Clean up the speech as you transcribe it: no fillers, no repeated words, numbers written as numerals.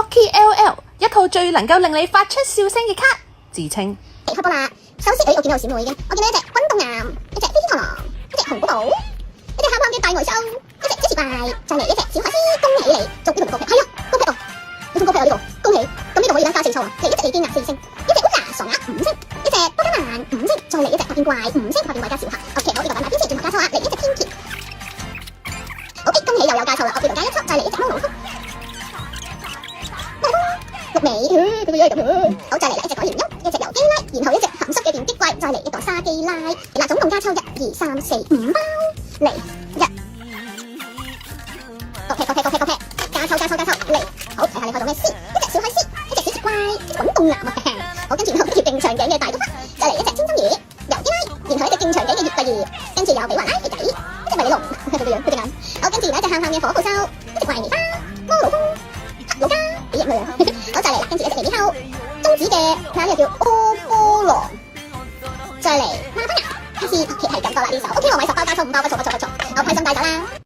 Lucky LL 一套最能夠令你發出笑聲嘅卡，自稱開波啦！首先，我見到有閃妹嘅，我見到一隻軍凍岩，一隻飛天螳螂，一隻紅寶寶，一隻喊喊嘅大呆獸，一隻芝士怪，再嚟一隻小海獅，恭喜你中呢度嘅高皮，係啊，高皮哦，你中高皮啊呢個，恭喜！咁呢度可以加4抽啊，嚟一隻利基鴨4星，一隻烏牙傻鴨5星，一隻波加曼5星，再嚟一隻發變怪5星，發變怪加小客。OK，好呢個品牌邊隻轉頭加抽啊，嚟一隻天蠍。OK，恭喜又有加抽啦，我叫做加1抽，再嚟一隻貓老夫。綠尾，佢個樣係咁。好，再嚟啦！一隻改連音，一隻油基拉，然後一隻鹹濕嘅電擊怪，再嚟一朵沙基拉。嗱，總共加抽1、2、3、4、5包，嚟1。OK，加抽，嚟。好，睇下你開到咩先？一隻小海獅，一隻小食怪，滾動男啊！好，跟住然後一條勁長頸嘅大ตุ๊花，再嚟一隻清針魚，油基拉，然後一隻勁長頸嘅月桂魚，跟住有比華拉肥仔，一隻迷你龍，佢個樣，佢隻眼。好，跟住嚟一隻喊喊嘅火捕獸，一隻怪泥巴，魔老公，黑老家。幾型女啊！好，再嚟啦，跟住一隻微微後，中指嘅嗱呢個叫柯波狼，再嚟馬拉巴牙，開始，OK 係咁多啦呢首，OK 我買10包加抽5包，不錯，我開心帶走啦。